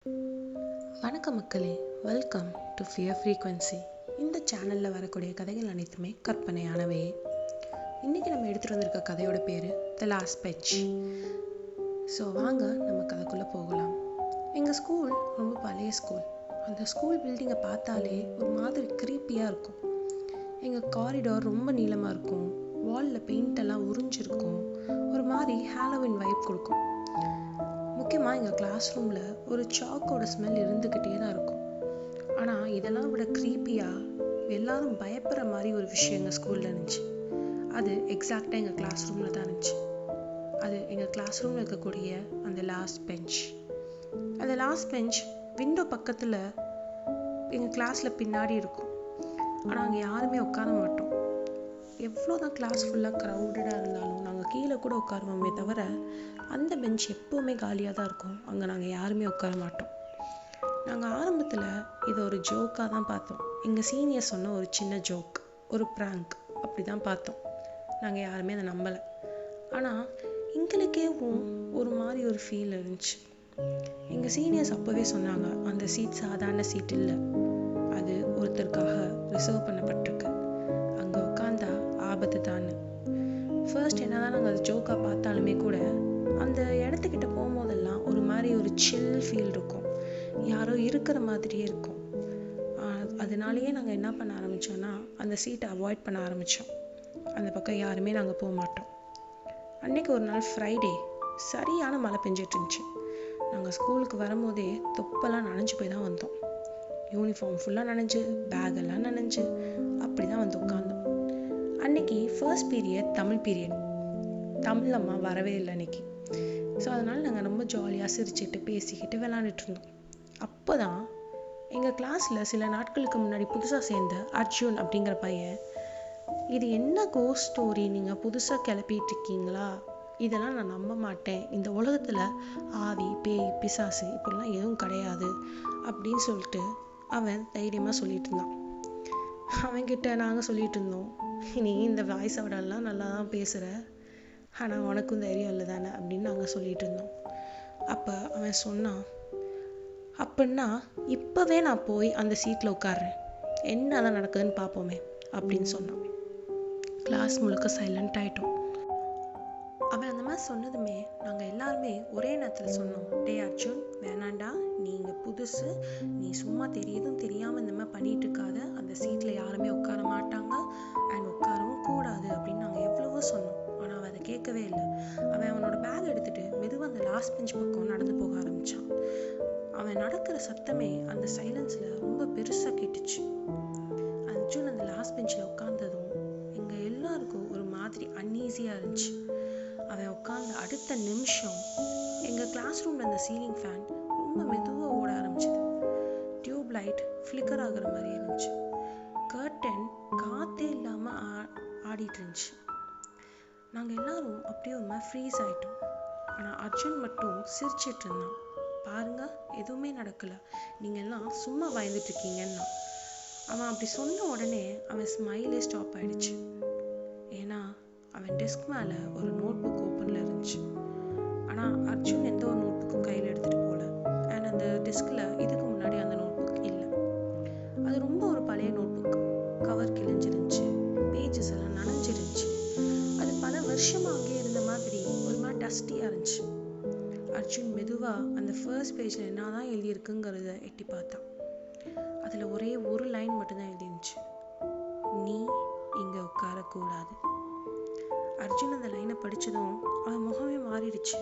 வணக்கம் மக்களே, welcome to fear frequency. இந்த சேனலில் வரக்கூடிய கதைகள் அனைத்துமே கற்பனையானவே. இன்றைக்கி நம்ம எடுத்துகிட்டு வந்திருக்க கதையோட பேர் த லாஸ்ட் பெஞ்ச். ஸோ வாங்க நம்ம கதைக்குள்ளே போகலாம். எங்கள் ஸ்கூல் ரொம்ப பழைய ஸ்கூல். அந்த ஸ்கூல் பில்டிங்கை பார்த்தாலே ஒரு மாதிரி க்ரீப்பியாக இருக்கும். எங்கள் காரிடார் ரொம்ப நீளமாக இருக்கும். வாலில் பெயிண்டெல்லாம் உறிஞ்சிருக்கும். ஒரு மாதிரி ஹாலோவின் வைப் கொடுக்கும். முக்கியமாக எங்கள் கிளாஸ் ரூமில் ஒரு சாக்கோட ஸ்மெல் இருந்துக்கிட்டே தான் இருக்கும். ஆனால் இதெல்லாம் விட க்ரீப்பியாக எல்லாரும் பயப்படுற மாதிரி ஒரு விஷயம் எங்கள் ஸ்கூலில் இருந்துச்சு. அது எக்ஸாக்டாக எங்கள் கிளாஸ் ரூமில் தான் இருந்துச்சு. அது எங்கள் கிளாஸ் ரூமில் இருக்கக்கூடிய அந்த லாஸ்ட் பெஞ்ச். அந்த லாஸ்ட் பெஞ்ச் விண்டோ பக்கத்தில் எங்கள் கிளாஸில் பின்னாடி இருக்கும். ஆனால் அங்கே யாருமே உட்கார மாட்டோம். எவ்வளோ தான் கிளாஸ் ஃபுல்லாக க்ரௌடடாக இருந்தாலும் நாங்கள் கீழே கூட உட்காருவோமே தவிர அந்த பெஞ்ச் எப்போவுமே காலியாக தான் இருக்கும். அங்கே நாங்கள் யாருமே உட்கார மாட்டோம். நாங்கள் ஆரம்பத்தில் இதை ஒரு ஜோக்காக தான் பார்த்தோம். எங்கள் சீனியர் சொன்ன ஒரு சின்ன ஜோக், ஒரு ப்ராங்க், அப்படி தான் பார்த்தோம். நாங்கள் யாருமே அதை நம்பலை. ஆனால் எங்களுக்கேவும் ஒரு மாதிரி ஒரு ஃபீல் இருந்துச்சு. எங்கள் சீனியர்ஸ் அப்போவே சொன்னாங்க, அந்த சீட் சாதாரண சீட் இல்லை, அது ஒருத்தருக்காக ரிசர்வ் பண்ணப்பட்டிருக்கு, அங்கே உட்காந்தா ஆபத்து தான். ஃபர்ஸ்ட் என்ன தான் நாங்கள் அது ஜோக்காக பார்த்தாலுமே கூட அந்த இடத்துக்கிட்ட போகும்போதெல்லாம் ஒரு மாதிரி ஒரு சில் ஃபீல் இருக்கும். யாரோ இருக்கிற மாதிரியே இருக்கும். அதனாலேயே நாங்கள் என்ன பண்ண ஆரம்பித்தோன்னா அந்த சீட்டை அவாய்ட் பண்ண ஆரம்பித்தோம். அந்த பக்கம் யாருமே நாங்கள் போக மாட்டோம். அன்றைக்கி ஒரு நாள் ஃப்ரைடே, சரியான மழை பெஞ்சிட்டு இருந்துச்சு. நாங்கள் ஸ்கூலுக்கு வரும்போதே தொப்பெல்லாம் நனைஞ்சு போய் தான் வந்தோம். யூனிஃபார்ம் ஃபுல்லாக நனைஞ்சு, பேகெல்லாம் நனைஞ்சு, அப்படி தான் வந்து உட்காந்தோம். அன்னைக்கு first period Tamil period. Tamil அம்மா வரவே இல்லை அன்னைக்கு. ஸோ அதனால் நாங்கள் ரொம்ப ஜாலியாக சிரிச்சுட்டு பேசிக்கிட்டு விளாண்டுட்டு இருந்தோம். அப்போ தான் எங்கள் கிளாஸில் சில நாட்களுக்கு முன்னாடி புதுசாக சேர்ந்த அர்ஜுன் அப்படிங்கிற பையன், இது என்ன கோஸ்ட் ஸ்டோரி நீங்கள் புதுசாக கிளப்பிட்டு இருக்கீங்களா, இதெல்லாம் நான் நம்ப மாட்டேன், இந்த உலகத்தில் ஆவி, பேய், பிசாசு இப்படிலாம் எதுவும் கிடையாது அப்படின்னு சொல்லிட்டு அவன் தைரியமாக சொல்லிட்டு இருந்தான். அவன்கிட்ட நாங்கள் சொல்லிட்டு இருந்தோம், நீ இந்த வாய்ஸோடலாம் நல்லா தான் பேசுகிற, ஆனால் உனக்கும் தைரியம் இல்லை தானே அப்படின்னு நாங்கள் சொல்லிட்டு இருந்தோம். அப்போ அவன் சொன்னான், அப்படின்னா இப்போவே நான் போய் அந்த சீட்டில் உட்கார்றேன், என்ன தான் நடக்குதுன்னு பார்ப்போமே அப்படின்னு சொன்னான். கிளாஸ் முழுக்க சைலண்ட் ஆகிட்டோம். அவன் அந்த மாதிரி சொன்னதுமே நாங்கள் எல்லாருமே ஒரே நேரத்தில் சொன்னோம், டே அர்ஜுன் வேணாண்டா, நீங்கள் புதுசு, நீ சும்மா தெரியுதும் தெரியாமல் இந்த மாதிரி பண்ணிட்டு இருக்காத, அந்த சீட்டில் யாருமே உட்கார மாட்டாங்க அண்ட் உட்காரவும் கூடாது அப்படின்னு நாங்கள் எவ்வளவோ சொன்னோம். ஆனால் அவன் அதை கேட்கவே இல்லை. அவனோட பேக் எடுத்துகிட்டு மெதுவாக அந்த லாஸ்ட் பெஞ்ச் பக்கம் நடந்து போக ஆரம்பித்தான். அவன் நடக்கிற சத்தமே அந்த சைலன்ஸில் ரொம்ப பெருசாக கேட்டுச்சு. அர்ஜுன் அந்த லாஸ்ட் பெஞ்சில் உட்கார்ந்ததும் எங்கள் எல்லாருக்கும் ஒரு மாதிரி அன்ஈஸியாக இருந்துச்சு. அவன் உட்கார்ந்த அடுத்த நிமிஷம் எங்கள் கிளாஸ் ரூமில் அந்த சீலிங் ஃபேன் ரொம்ப மெதுவாக ஓட ஆரம்பிச்சிது. டியூப் லைட் ஃப்ளிக்கர் ஆகுற மாதிரி இருந்துச்சு. கர்டன் காற்றே இல்லாமல் ஆடிட்டு இருந்துச்சு. நாங்கள் எல்லாரும் அப்படியே ஒரு மாதிரி ஃப்ரீஸ் ஆகிட்டோம். ஆனால் அர்ஜுன் மட்டும் சிரிச்சிட்டு இருந்தான். பாருங்க, எதுவுமே நடக்கலை, நீங்கள் எல்லாம் சும்மா பயந்துட்டு இருக்கீங்கன்னா. அவன் அப்படி சொன்ன உடனே அவன் ஸ்மைலே ஸ்டாப் ஆயிடுச்சு. ஏன்னா அவன் டெஸ்க் மேலே ஒரு நோட் புக் ஓப்பனில் இருந்துச்சு. ஆனால் அர்ஜுன் எந்த ஒரு நோட் புக்கும் கையில் எடுத்துகிட்டு போகல. அண்ட் அந்த டெஸ்கில் இதுக்கு முன்னாடி அந்த நோட் புக் இல்லை. அது ரொம்ப ஒரு பழைய நோட் புக். கவர் கிழிஞ்சிருந்துச்சு, பேஜஸ் எல்லாம் நனைஞ்சிருந்துச்சு. அது பல வருஷமாக அங்கே இருந்த மாதிரி ஒரு மாதிரி டஸ்டியாக இருந்துச்சு. அர்ஜுன் மெதுவாக அந்த ஃபர்ஸ்ட் பேஜில் என்ன தான் எழுதியிருக்குங்கிறத எட்டி பார்த்தான். அதில் ஒரே ஒரு லைன் மட்டும்தான் எழுதிருந்துச்சு, நீ இங்கே உட்காரக்கூடாது. அர்ஜுன் அந்த லைனை படித்ததும் அவன் முகமே மாறிடுச்சு.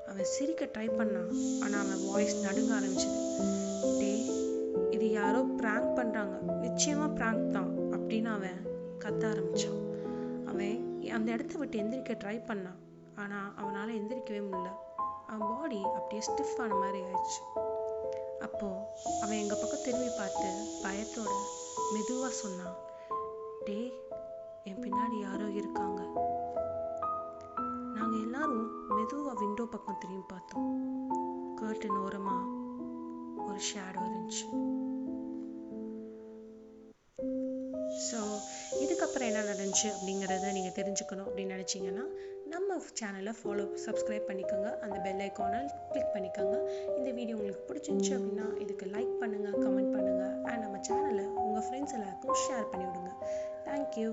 அவன் சிரிக்க ட்ரை பண்ணான், ஆனால் அவன் வாய்ஸ் நடுங்க ஆரம்பிச்சது. டே, இது யாரோ ப்ராங்க் பண்ணுறாங்க, நிச்சயமாக ப்ராங்க் தான் அப்படின்னு அவன் கத்த ஆரம்பித்தான். அவன் அந்த இடத்த விட்டு எந்திரிக்க ட்ரை பண்ணான், ஆனால் அவனால் எந்திரிக்கவே முடியல. அவன் பாடி அப்படியே ஸ்டிஃப் ஆன மாதிரி ஆயிடுச்சு. அப்போது அவன் எங்கள் பக்கம் திரும்பி பார்த்து பயத்தோட மெதுவாக சொன்னான், டே, என் பின்னாடி யாரோ இருக்காங்க. நாங்கள் எல்லாரும் மெதுவாக விண்டோ பக்கம் திரும்பி பார்த்தோம். கர்டன் ஓரமாக ஒரு ஷேடோ இருந்துச்சு. ஸோ இதுக்கப்புறம் என்ன நடந்துச்சு இருந்துச்சு அப்படிங்கிறத நீங்கள் தெரிஞ்சுக்கணும் அப்படின்னு நினச்சிங்கன்னா நம்ம சேனலை சப்ஸ்கிரைப் பண்ணிக்கோங்க, அந்த பெல் ஐக்கானை கிளிக் பண்ணிக்கோங்க. இந்த வீடியோ உங்களுக்கு பிடிச்சிருந்துச்சு அப்படின்னா இதுக்கு லைக் பண்ணுங்கள், கமெண்ட் பண்ணுங்கள், அண்ட் நம்ம சேனலை உங்கள் ஃப்ரெண்ட்ஸ் எல்லாருக்கும் ஷேர் பண்ணி விடுங்க. தேங்க்யூ.